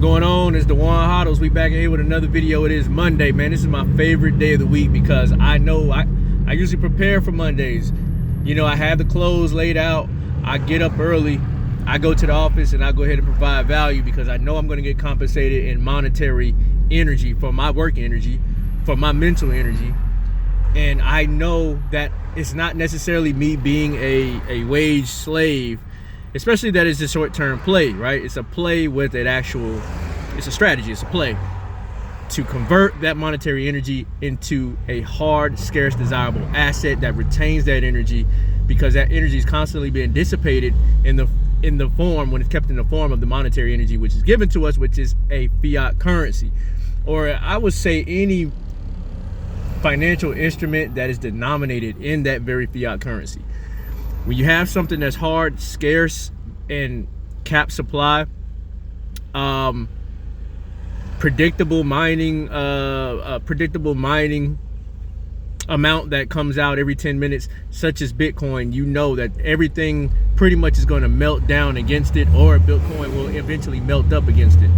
going on? It's the HODLs. We back in here with another video. It is Monday, man. This is my favorite day of the week because I know I usually prepare for Mondays. You know, I have the clothes laid out. I get up early. I go to the office and I go ahead and provide value because I know I'm going to get compensated in monetary energy for my work energy, for my mental energy. And I know that it's not necessarily me being a wage slave, especially that it's a short-term play, right? It's a play with an actual, it's a strategy, it's a play to convert that monetary energy into a hard, scarce, desirable asset that retains that energy, because that energy is constantly being dissipated in the form, when it's kept in the form of the monetary energy, which is given to us, which is a fiat currency, or I would say any financial instrument that is denominated in that very fiat currency. When you have something that's hard, scarce, and cap supply, predictable mining amount that comes out every 10 minutes, such as Bitcoin, you know that everything pretty much is going to melt down against it, or Bitcoin will eventually melt up against it.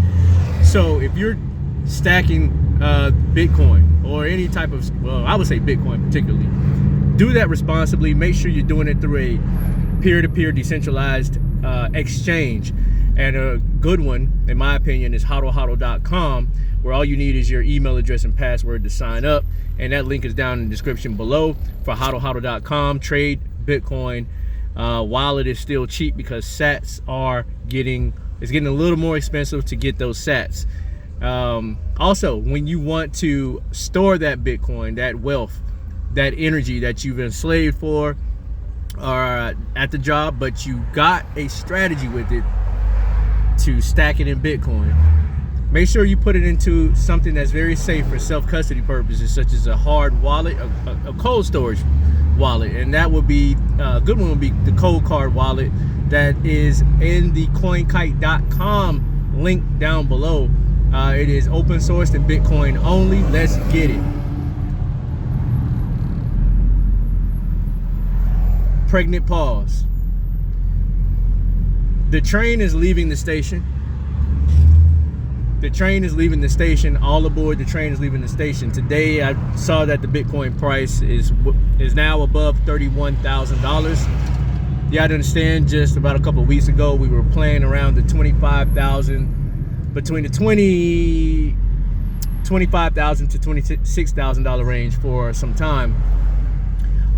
So if you're stacking Bitcoin or any type of, well, I would say Bitcoin particularly, do that responsibly. Make sure you're doing it through a peer-to-peer decentralized exchange. And a good one, in my opinion, is HODL.com, where all you need is your email address and password to sign up. And that link is down in the description below for HODL.com. Trade Bitcoin while it is still cheap, because sats it's getting a little more expensive to get those sats. Also, when you want to store that Bitcoin, that wealth, that energy that you've enslaved for or at the job, but you got a strategy with it to stack it in Bitcoin, make sure you put it into something that's very safe for self-custody purposes, such as a hard wallet, a cold storage wallet. And that would be a good one, would be the cold card wallet that is in the CoinKite.com link down below. It is open sourced and Bitcoin only. Let's get it. Pregnant pause. The train is leaving the station. The train is leaving the station. All aboard, the train is leaving the station. Today I saw that the Bitcoin price is now above $31,000. You got to understand, just about a couple of weeks ago we were playing around the 25,000, between the $25,000 to $26,000 range for some time.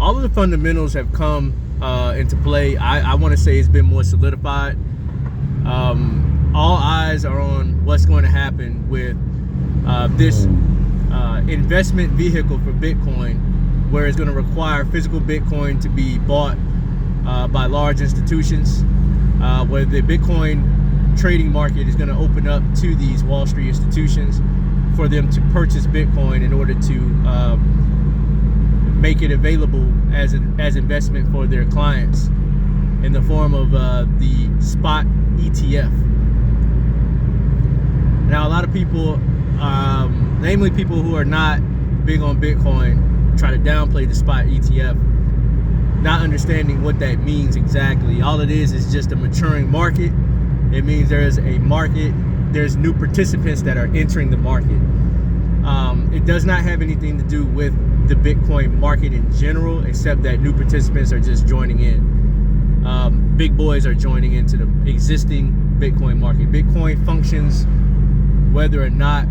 All of the fundamentals have come into play. I want to say it's been more solidified. All eyes are on what's going to happen with this investment vehicle for Bitcoin, where it's going to require physical Bitcoin to be bought by large institutions, where the Bitcoin trading market is going to open up to these Wall Street institutions for them to purchase Bitcoin in order to make it available as investment for their clients in the form of the spot ETF. Now, a lot of people, namely people who are not big on Bitcoin, try to downplay the spot ETF, not understanding what that means exactly. All it is just a maturing market. It means there's a market, there's new participants that are entering the market. It does not have anything to do with the Bitcoin market in general, except that new participants are just joining in. Big boys are joining into the existing Bitcoin market. Bitcoin functions whether or not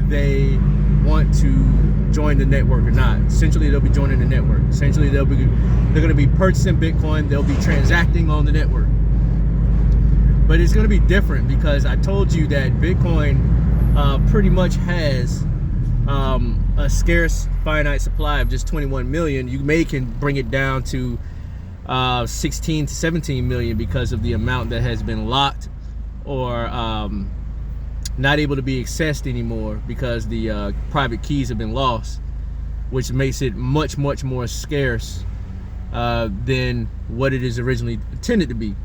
they want to join the network or not. Essentially, they'll be joining the network. Essentially, they're going to be purchasing Bitcoin. They'll be transacting on the network. But it's going to be different, because I told you that Bitcoin pretty much has a scarce finite supply of just 21 million. You can bring it down to 16 to 17 million because of the amount that has been locked or not able to be accessed anymore, because the private keys have been lost, which makes it much more scarce than what it is originally intended to be.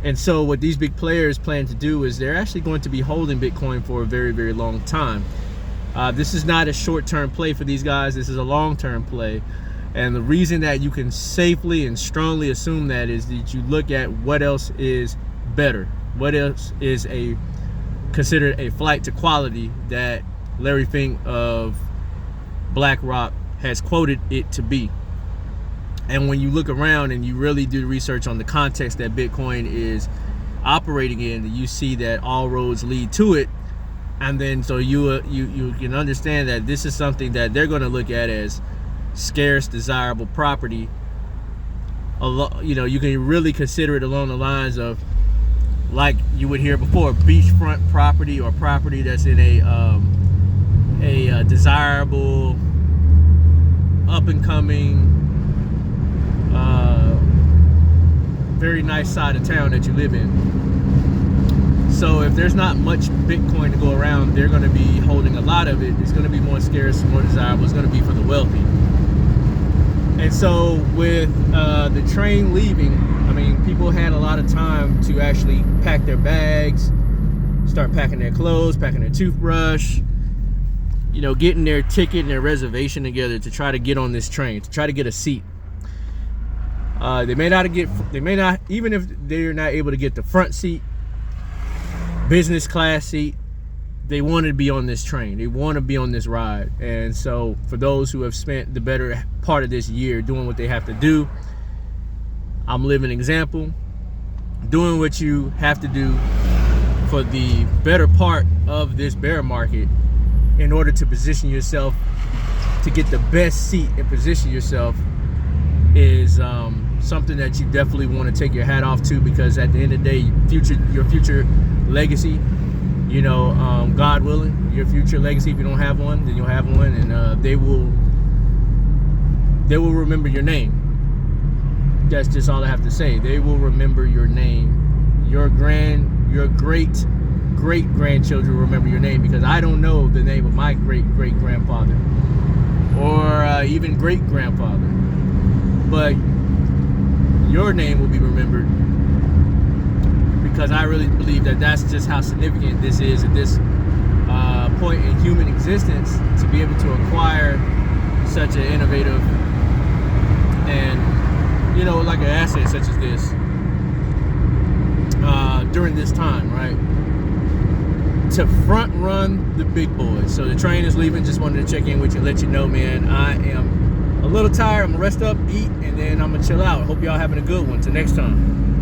And so what these big players plan to do is they're actually going to be holding Bitcoin for a very long time. This is not a short-term play for these guys. This is a long-term play. And the reason that you can safely and strongly assume that is that you look at what else is better. What else is a considered a flight to quality that Larry Fink of BlackRock has quoted it to be. And when you look around and you really do research on the context that Bitcoin is operating in, you see that all roads lead to it. And then so you can understand that this is something that they're going to look at as scarce, desirable property. You can really consider it along the lines of, like you would hear before, beachfront property, or property that's in a desirable, up and coming, very nice side of town that you live in. So if there's not much Bitcoin to go around, they're going to be holding a lot of it. It's going to be more scarce, more desirable. It's going to be for the wealthy. And so with the train leaving, I mean, people had a lot of time to actually pack their bags, start packing their clothes, packing their toothbrush, getting their ticket and their reservation together to try to get on this train, to try to get a seat. They may not, even if they're not able to get the front seat, business class seat, they want to be on this train. They want to be on this ride. And so for those who have spent the better part of this year doing what they have to do, I'm living an example, doing what you have to do for the better part of this bear market in order to position yourself to get the best seat and position yourself is something that you definitely want to take your hat off to, because at the end of the day, your future legacy, God willing, your future legacy, if you don't have one, then you'll have one, and they will remember your name. That's just all I have to say. They will remember your name. Your great grandchildren will remember your name, because I don't know the name of my great grandfather or even great grandfather, but your name will be remembered, because I really believe that that's just how significant this is at this point in human existence, to be able to acquire such an innovative and like an asset such as this during this time, right? To front run the big boys. So the train is leaving. Just wanted to check in with you, let you know, man, I am a little tired. I'm gonna rest up, eat, and then I'm gonna chill out. Hope y'all having a good one. Till next time.